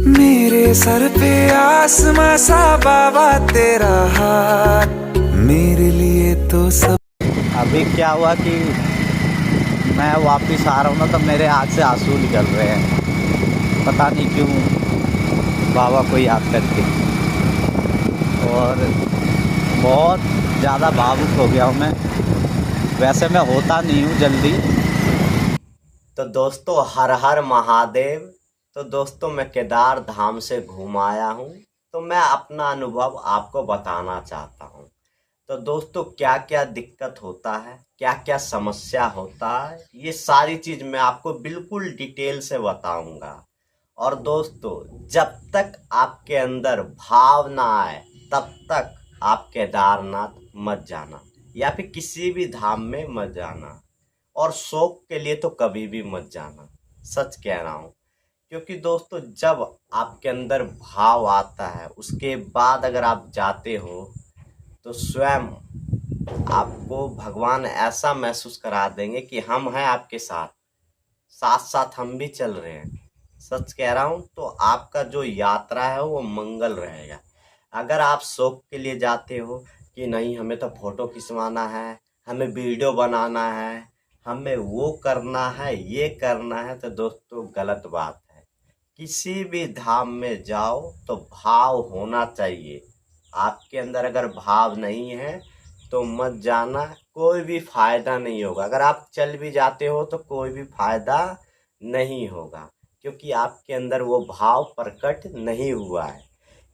मेरे सर पे आसमां सा बाबा तेरा हाथ, मेरे लिए तो सब। अभी क्या हुआ कि मैं वापस आ रहा हूँ ना, तो मेरे आँख से आंसू निकल रहे हैं, पता नहीं क्यों, बाबा को याद करके। और बहुत ज़्यादा भावुक हो गया हूँ मैं। वैसे मैं होता नहीं हूँ जल्दी। तो दोस्तों, हर हर महादेव। तो दोस्तों, मैं केदार धाम से घूम आया हूँ, तो मैं अपना अनुभव आपको बताना चाहता हूँ। तो दोस्तों, क्या क्या दिक्कत होता है, क्या क्या समस्या होता है, ये सारी चीज़ मैं आपको बिल्कुल डिटेल से बताऊंगा। और दोस्तों, जब तक आपके अंदर भाव ना आए तब तक आप केदारनाथ मत जाना, या फिर किसी भी धाम में मत जाना। और शौक के लिए तो कभी भी मत जाना, सच कह रहा हूँ। क्योंकि दोस्तों, जब आपके अंदर भाव आता है, उसके बाद अगर आप जाते हो तो स्वयं आपको भगवान ऐसा महसूस करा देंगे कि हम हैं आपके साथ, साथ साथ हम भी चल रहे हैं। सच कह रहा हूँ। तो आपका जो यात्रा है वो मंगल रहेगा। अगर आप शौक के लिए जाते हो कि नहीं, हमें तो फोटो खिंचवाना है, हमें वीडियो बनाना है, हमें वो करना है, ये करना है, तो दोस्तों गलत बात है। किसी भी धाम में जाओ तो भाव होना चाहिए। आपके अंदर अगर भाव नहीं है तो मत जाना, कोई भी फायदा नहीं होगा। अगर आप चल भी जाते हो तो कोई भी फायदा नहीं होगा, क्योंकि आपके अंदर वो भाव प्रकट नहीं हुआ है।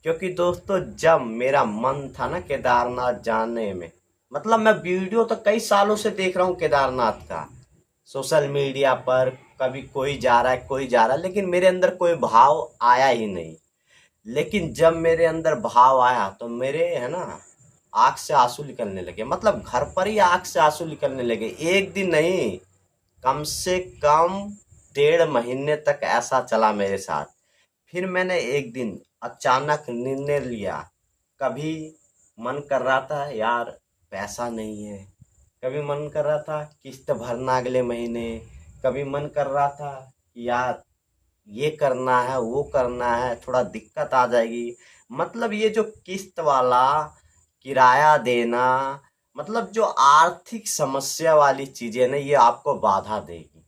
क्योंकि दोस्तों, जब मेरा मन था ना केदारनाथ जाने में, मतलब मैं वीडियो तो कई सालों से देख रहा हूँ केदारनाथ का, सोशल मीडिया पर, कभी कोई जा रहा है कोई जा रहा है, लेकिन मेरे अंदर कोई भाव आया ही नहीं। लेकिन जब मेरे अंदर भाव आया तो मेरे है ना आँख से आंसू निकलने लगे, मतलब घर पर ही आँख से आंसू निकलने लगे। एक दिन नहीं, कम से कम 1.5 महीने तक ऐसा चला मेरे साथ। फिर मैंने एक दिन अचानक निर्णय लिया। कभी मन कर रहा था यार पैसा नहीं है, कभी मन कर रहा था किस्त भरना अगले महीने, कभी मन कर रहा था कि यार ये करना है वो करना है, थोड़ा दिक्कत आ जाएगी। मतलब ये जो किस्त वाला, किराया देना, मतलब जो आर्थिक समस्या वाली चीजें ना, ये आपको बाधा देगी।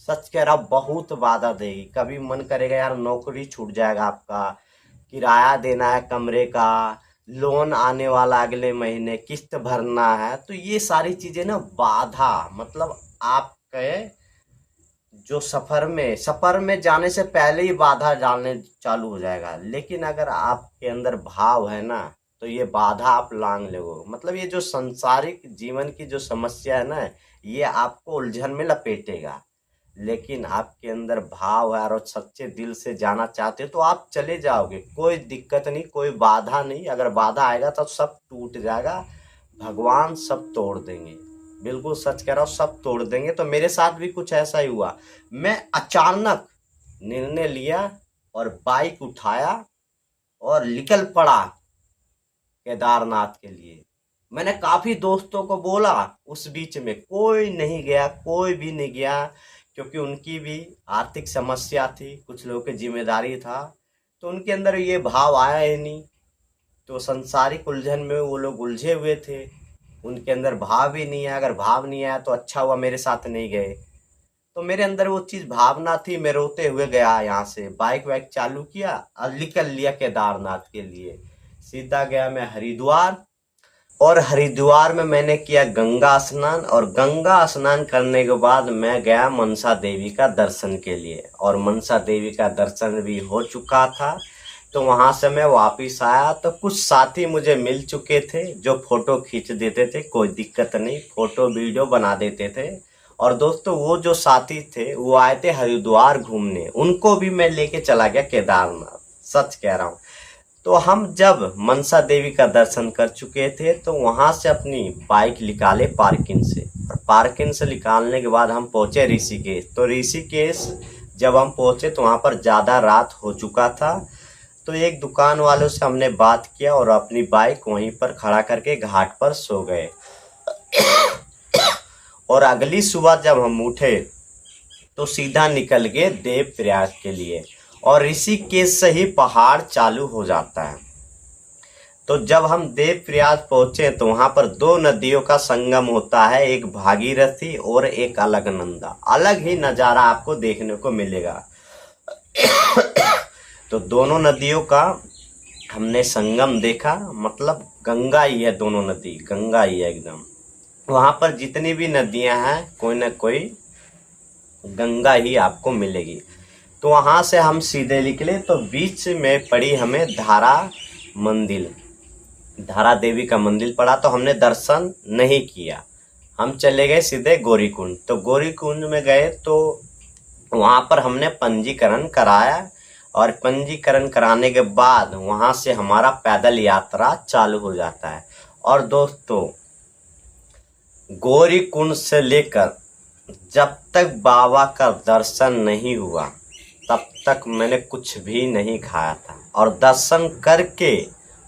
सच कह रहा हूं, बहुत बाधा देगी। कभी मन करेगा यार नौकरी छूट जाएगा आपका, किराया देना है कमरे का, लोन आने वाला अगले महीने, किस्त भरना है, तो ये सारी चीजें ना बाधा, मतलब आपके जो सफर में जाने से पहले ही बाधा डालने चालू हो जाएगा। लेकिन अगर आपके अंदर भाव है ना, तो ये बाधा आप लांग लोगे। मतलब ये जो संसारिक जीवन की जो समस्या है ना, ये आपको उलझन में लपेटेगा। लेकिन आपके अंदर भाव है और सच्चे दिल से जाना चाहते हो तो आप चले जाओगे, कोई दिक्कत नहीं, कोई बाधा नहीं। अगर बाधा आएगा तो सब टूट जाएगा, भगवान सब तोड़ देंगे। बिल्कुल सच कह रहा हूँ, सब तोड़ देंगे। तो मेरे साथ भी कुछ ऐसा ही हुआ। मैं अचानक निर्णय लिया और बाइक उठाया और निकल पड़ा केदारनाथ के लिए। मैंने काफी दोस्तों को बोला, उस बीच में कोई नहीं गया, कोई भी नहीं गया, क्योंकि उनकी भी आर्थिक समस्या थी, कुछ लोगों की जिम्मेदारी था, तो उनके अंदर ये भाव आया ही नहीं। तो संसारिक उलझन में वो लोग उलझे हुए थे, उनके अंदर भाव ही नहीं है। अगर भाव नहीं आया तो अच्छा हुआ मेरे साथ नहीं गए। तो मेरे अंदर वो चीज़ भावना थी, मैं रोते हुए गया, यहाँ से बाइक वाइक चालू किया और निकल लिया केदारनाथ के लिए। सीधा गया मैं हरिद्वार, और हरिद्वार में मैंने किया गंगा स्नान, और गंगा स्नान करने के बाद मैं गया मनसा देवी का दर्शन के लिए, और मनसा देवी का दर्शन भी हो चुका था। तो वहां से मैं वापिस आया तो कुछ साथी मुझे मिल चुके थे जो फोटो खींच देते थे, कोई दिक्कत नहीं, फोटो वीडियो बना देते थे। और दोस्तों, वो जो साथी थे वो आए थे हरिद्वार घूमने, उनको भी मैं लेके चला गया केदारनाथ। सच कह रहा हूँ। तो हम जब मनसा देवी का दर्शन कर चुके थे तो वहां से अपनी बाइक निकाले पार्किंग से, और पार्किंग से निकालने के बाद हम पहुंचे ऋषिकेश। तो ऋषिकेश जब हम पहुंचे तो वहां पर ज़्यादा रात हो चुका था। तो एक दुकान वालों से हमने बात किया और अपनी बाइक वहीं पर खड़ा करके घाट पर सो गए। और अगली सुबह जब हम उठे तो सीधा निकल गए देवप्रयाग के लिए। और ऋषिकेश से ही पहाड़ चालू हो जाता है। तो जब हम देवप्रयाग पहुंचे तो वहां पर दो नदियों का संगम होता है, एक भागीरथी और एक अलकनंदा। अलग ही नज़ारा आपको देखने को मिलेगा। तो दोनों नदियों का हमने संगम देखा, मतलब गंगा ही है, दोनों नदी गंगा ही है एकदम। वहां पर जितनी भी नदियां हैं कोई ना कोई गंगा ही आपको मिलेगी। तो वहां से हम सीधे निकले तो बीच में पड़ी हमें धारा मंदिर, धारा देवी का मंदिर पड़ा। तो हमने दर्शन नहीं किया, हम चले गए सीधे गौरीकुंड। तो गौरीकुंड में गए तो वहाँ पर हमने पंजीकरण कराया और पंजीकरण कराने के बाद वहाँ से हमारा पैदल यात्रा चालू हो जाता है। और दोस्तों गौरीकुंड से लेकर जब तक बाबा का दर्शन नहीं हुआ तब तक मैंने कुछ भी नहीं खाया था, और दर्शन करके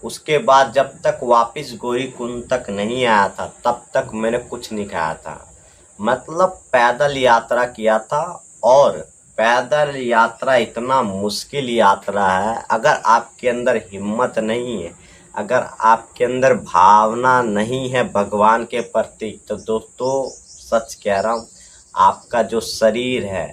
उसके बाद जब तक वापस गौरीकुंड तक नहीं आया था तब तक मैंने कुछ नहीं खाया था। मतलब पैदल यात्रा किया था, और पैदल यात्रा इतना मुश्किल यात्रा है। अगर आपके अंदर हिम्मत नहीं है, अगर आपके अंदर भावना नहीं है भगवान के प्रति, तो दोस्तों सच कह रहा हूँ आपका जो शरीर है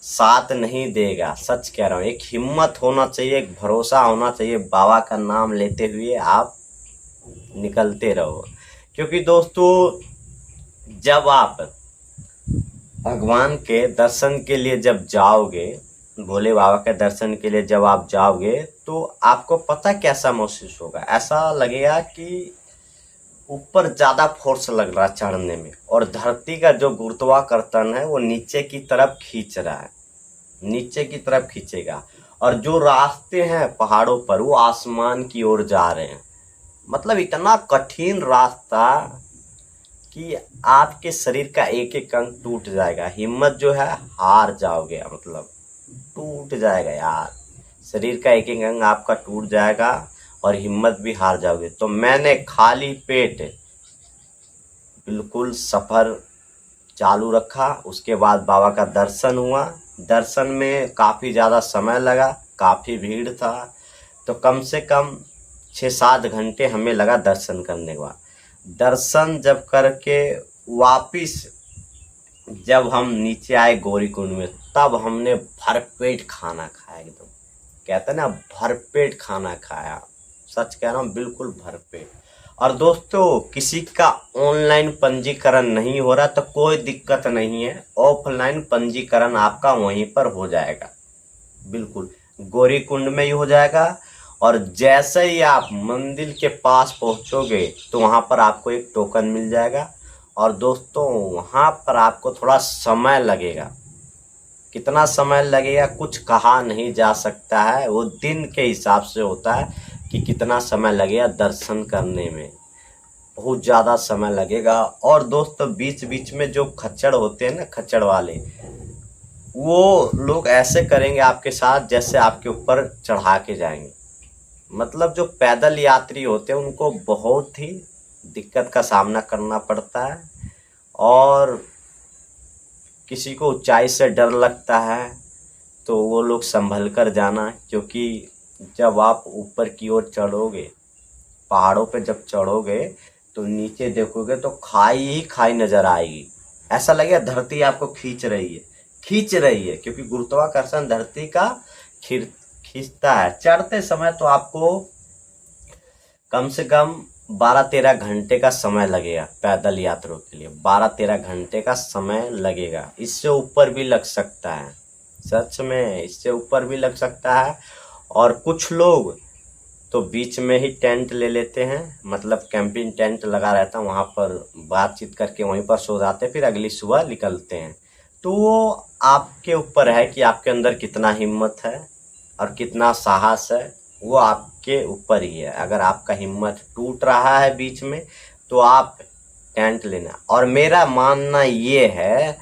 साथ नहीं देगा। सच कह रहा हूँ, एक हिम्मत होना चाहिए, एक भरोसा होना चाहिए। बाबा का नाम लेते हुए आप निकलते रहो, क्योंकि दोस्तों जब आप भगवान के दर्शन के लिए जब जाओगे, भोले बाबा के दर्शन के लिए जब आप जाओगे तो आपको पता कैसा महसूस होगा। ऐसा लगेगा कि ऊपर ज़्यादा फोर्स लग रहा है चढ़ने में, और धरती का जो गुरुत्वाकर्षण है वो नीचे की तरफ खींच रहा है, नीचे की तरफ खींचेगा। और जो रास्ते हैं पहाड़ों पर वो आसमान की ओर जा रहे हैं। मतलब इतना कठिन रास्ता कि आपके शरीर का एक एक अंग टूट जाएगा, हिम्मत जो है हार जाओगे, मतलब टूट जाएगा यार, शरीर का एक एक अंग आपका टूट जाएगा और हिम्मत भी हार जाओगे। तो मैंने खाली पेट बिल्कुल सफ़र चालू रखा। उसके बाद बाबा का दर्शन हुआ। दर्शन में काफ़ी ज़्यादा समय लगा, काफ़ी भीड़ था, तो कम से कम 6-7 घंटे हमें लगा दर्शन करने के बाद। दर्शन जब करके वापिस जब हम नीचे आए गौरीकुंड में, तब हमने भरपेट खाना खाया। एकदम कहते हैं ना भरपेट खाना खाया, सच कह रहा हूँ बिल्कुल भरपेट। और दोस्तों किसी का ऑनलाइन पंजीकरण नहीं हो रहा तो कोई दिक्कत नहीं है, ऑफलाइन पंजीकरण आपका वहीं पर हो जाएगा, बिल्कुल गौरीकुंड में ही हो जाएगा। और जैसे ही आप मंदिर के पास पहुंचोगे तो वहां पर आपको एक टोकन मिल जाएगा। और दोस्तों वहां पर आपको थोड़ा समय लगेगा, कितना समय लगेगा कुछ कहा नहीं जा सकता है, वो दिन के हिसाब से होता है कि कितना समय लगेगा दर्शन करने में, बहुत ज़्यादा समय लगेगा। और दोस्तों बीच बीच में जो खच्चड़ होते हैं ना, खच्चड़ वाले, वो लोग ऐसे करेंगे आपके साथ जैसे आपके ऊपर चढ़ा के जाएंगे। मतलब जो पैदल यात्री होते हैं उनको बहुत ही दिक्कत का सामना करना पड़ता है, और किसी को ऊंचाई से डर लगता है तो वो लोग संभल कर जाना, क्योंकि जब आप ऊपर की ओर चढ़ोगे, पहाड़ों पे जब चढ़ोगे तो नीचे देखोगे तो खाई ही खाई नजर आएगी। ऐसा लगेगा धरती आपको खींच रही है, क्योंकि गुरुत्वाकर्षण धरती का खींचता है। चढ़ते समय तो आपको कम से कम 12-13 घंटे का समय लगेगा पैदल यात्रा के लिए, 12-13 घंटे का समय लगेगा। इससे ऊपर भी लग सकता है, सच में इससे ऊपर भी लग सकता है। और कुछ लोग तो बीच में ही टेंट ले लेते हैं, मतलब कैंपिंग टेंट लगा रहता है, वहाँ पर बातचीत करके वहीं पर सो जाते हैं, फिर अगली सुबह निकलते हैं। तो वो आपके ऊपर है कि आपके अंदर कितना हिम्मत है और कितना साहस है, वो आपके ऊपर ही है। अगर आपका हिम्मत टूट रहा है बीच में तो आप टेंट लेना। और मेरा मानना ये है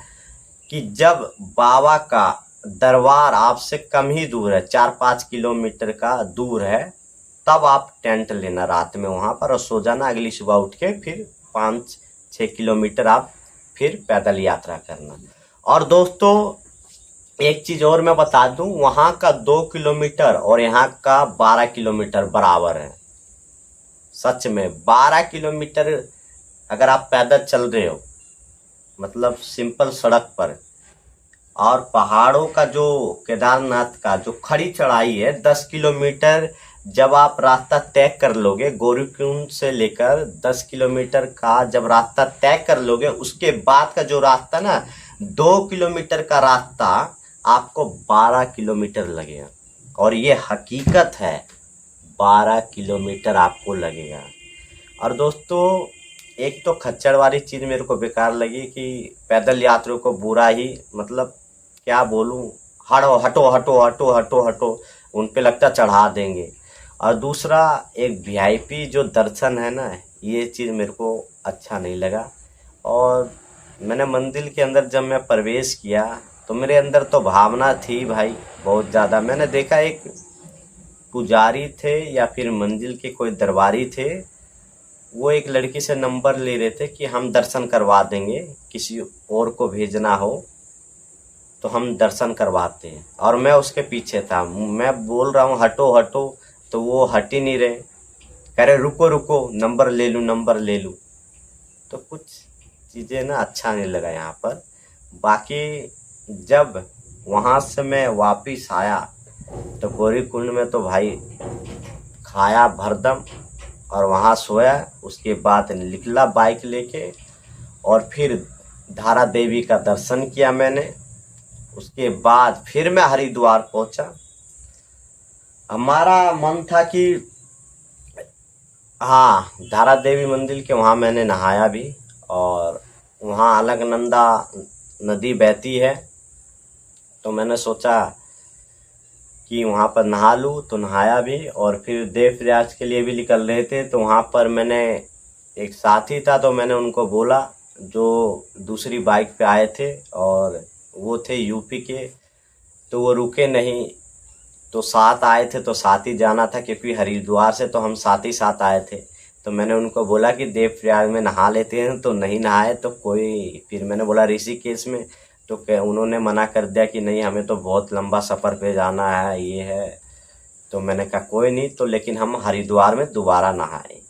कि जब बाबा का दरबार आपसे कम ही दूर है, 4-5 किलोमीटर का दूर है, तब आप टेंट लेना रात में वहाँ पर और सो जाना। अगली सुबह उठ के फिर 5-6 किलोमीटर आप फिर पैदल यात्रा करना। और दोस्तों एक चीज और मैं बता दूं, वहां का 2 किलोमीटर और यहाँ का 12 किलोमीटर बराबर है। सच में 12 किलोमीटर अगर आप पैदल चल रहे हो, मतलब सिंपल सड़क पर, और पहाड़ों का जो केदारनाथ का जो खड़ी चढ़ाई है 10 किलोमीटर, जब आप रास्ता तय कर लोगे गौरीकुंड से लेकर 10 किलोमीटर का जब रास्ता तय कर लोगे, उसके बाद का जो रास्ता ना 2 किलोमीटर का रास्ता आपको 12 किलोमीटर लगेगा। और ये हकीकत है, 12 किलोमीटर आपको लगेगा। और दोस्तों एक तो खच्चर वाली चीज़ मेरे को बेकार लगी कि पैदल यात्रियों को बुरा ही, मतलब क्या बोलूं, हटो हटो हटो हटो हटो हटो, उन पे लगता चढ़ा देंगे। और दूसरा एक वीआईपी जो दर्शन है ना, ये चीज़ मेरे को अच्छा नहीं लगा। और मैंने मंदिर के अंदर जब मैं प्रवेश किया तो मेरे अंदर तो भावना थी भाई बहुत ज़्यादा। मैंने देखा एक पुजारी थे या फिर मंदिर के कोई दरबारी थे, वो एक लड़की से नंबर ले रहे थे कि हम दर्शन करवा देंगे, किसी और को भेजना हो तो हम दर्शन करवाते हैं। और मैं उसके पीछे था, मैं बोल रहा हूँ हटो हटो, तो वो हट ही नहीं रहे, कह रहे रुको रुको नंबर ले लूँ नंबर ले लूँ। तो कुछ चीज़ें ना अच्छा नहीं लगा यहाँ पर। बाकी जब वहाँ से मैं वापिस आया तो गौरीकुंड में तो भाई खाया भरदम और वहाँ सोया। उसके बाद निकला बाइक लेके और फिर धारा देवी का दर्शन किया मैंने। उसके बाद फिर मैं हरिद्वार पहुंचा। हमारा मन था कि हाँ, धारा देवी मंदिर के वहाँ मैंने नहाया भी, और वहाँ अलकनंदा नदी बहती है, तो मैंने सोचा कि वहाँ पर नहा लूँ, तो नहाया भी। और फिर देव प्रयाग के लिए भी निकल रहे थे, तो वहाँ पर मैंने एक साथी था, तो मैंने उनको बोला, जो दूसरी बाइक पे आए थे और वो थे यूपी के, तो वो रुके नहीं, तो साथ आए थे तो साथ ही जाना था, क्योंकि हरिद्वार से तो हम साथ ही साथ आए थे। तो मैंने उनको बोला कि देव प्रयाग में नहा लेते हैं, तो नहीं नहाए। तो कोई, फिर मैंने बोला ऋषिकेश में, तो उन्होंने मना कर दिया कि नहीं हमें तो बहुत लंबा सफ़र पे जाना है, ये है। तो मैंने कहा कोई नहीं, तो लेकिन हम हरिद्वार में दोबारा नहाए।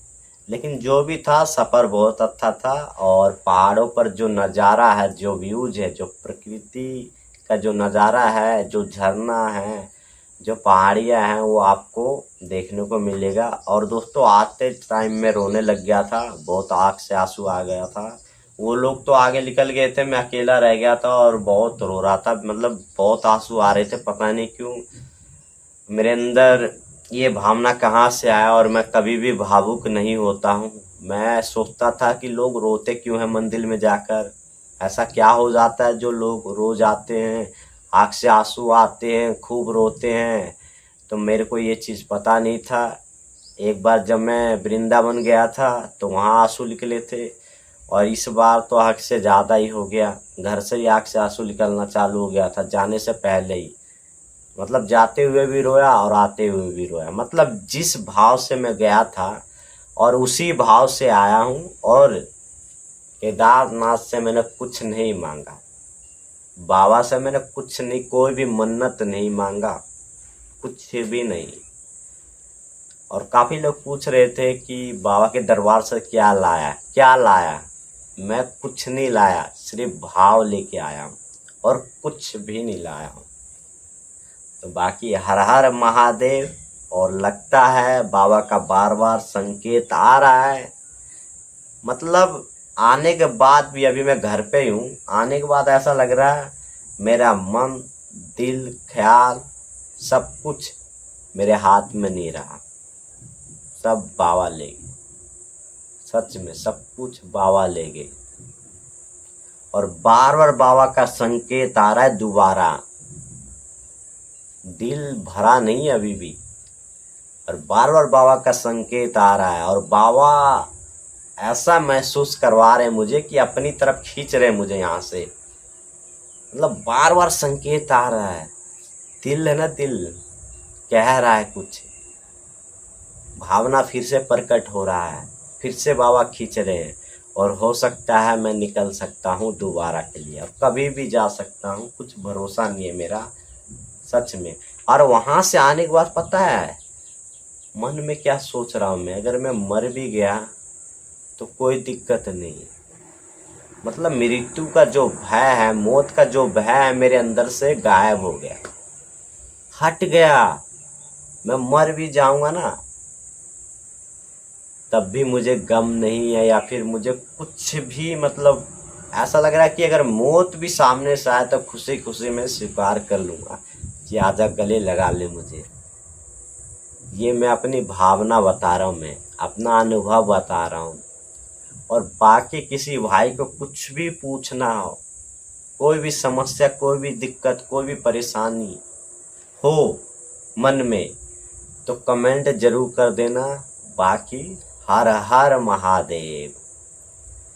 लेकिन जो भी था सफ़र बहुत अच्छा था। और पहाड़ों पर जो नज़ारा है, जो व्यूज है, जो प्रकृति का जो नज़ारा है, जो झरना है, जो पहाड़ियाँ हैं, वो आपको देखने को मिलेगा। और दोस्तों आते टाइम में रोने लग गया था, बहुत आँख से आंसू आ गया था। वो लोग तो आगे निकल गए थे, मैं अकेला रह गया था और बहुत रो रहा था, मतलब बहुत आंसू आ रहे थे, पता नहीं क्यों मेरे अंदर ये भावना कहाँ से आया। और मैं कभी भी भावुक नहीं होता हूँ। मैं सोचता था कि लोग रोते क्यों हैं मंदिर में जाकर, ऐसा क्या हो जाता है जो लोग रो जाते हैं, आँख से आंसू आते हैं, खूब रोते हैं। तो मेरे को ये चीज़ पता नहीं था। एक बार जब मैं वृंदावन गया था तो वहाँ आंसू निकले थे, और इस बार तो आँख से ज़्यादा ही हो गया, घर से ही आँख से आंसू निकलना चालू हो गया था, जाने से पहले ही। मतलब जाते हुए भी रोया और आते हुए भी रोया। मतलब जिस भाव से मैं गया था और उसी भाव से आया हूँ। और केदारनाथ से मैंने कुछ नहीं मांगा, बाबा से मैंने कुछ नहीं, कोई भी मन्नत नहीं मांगा, कुछ भी नहीं। और काफ़ी लोग पूछ रहे थे कि बाबा के दरबार से क्या लाया, क्या लाया। मैं कुछ नहीं लाया, सिर्फ भाव लेके आया हूँ और कुछ भी नहीं लाया हूँ। तो बाकी हर हर महादेव। और लगता है बाबा का बार बार संकेत आ रहा है। मतलब आने के बाद भी, अभी मैं घर पे हूँ, आने के बाद ऐसा लग रहा है मेरा मन, दिल, ख्याल सब कुछ मेरे हाथ में नहीं रहा, सब बाबा ले गए। सच में सब कुछ बाबा ले गए। और बार बार बाबा का संकेत आ रहा है दोबारा, दिल भरा नहीं अभी भी, और बार बार बाबा का संकेत आ रहा है। और बाबा ऐसा महसूस करवा रहे हैं मुझे कि अपनी तरफ खींच रहे हैं मुझे यहाँ से। मतलब बार बार संकेत आ रहा है, दिल है ना, दिल कह रहा है कुछ, भावना फिर से प्रकट हो रहा है, फिर से बाबा खींच रहे हैं। और हो सकता है मैं निकल सकता हूँ दोबारा के लिए, अब कभी भी जा सकता हूँ, कुछ भरोसा नहीं है मेरा सच में। और वहाँ से आने के बाद पता है मन में क्या सोच रहा हूँ मैं, अगर मैं मर भी गया तो कोई दिक्कत नहीं है। मतलब मृत्यु का जो भय है, मौत का जो भय है मेरे अंदर से गायब हो गया, हट गया। मैं मर भी जाऊंगा ना तब भी मुझे गम नहीं है, या फिर मुझे कुछ भी मतलब ऐसा लग रहा है कि अगर मौत भी सामने से आए तो खुशी खुशी में स्वीकार कर लूँगा कि आजा गले लगा ले मुझे। ये मैं अपनी भावना बता रहा हूँ, मैं अपना अनुभव बता रहा हूँ। और बाकी किसी भाई को कुछ भी पूछना हो, कोई भी समस्या, कोई भी दिक्कत, कोई भी परेशानी हो मन में तो कमेंट जरूर कर देना। बाकी हर हर महादेव।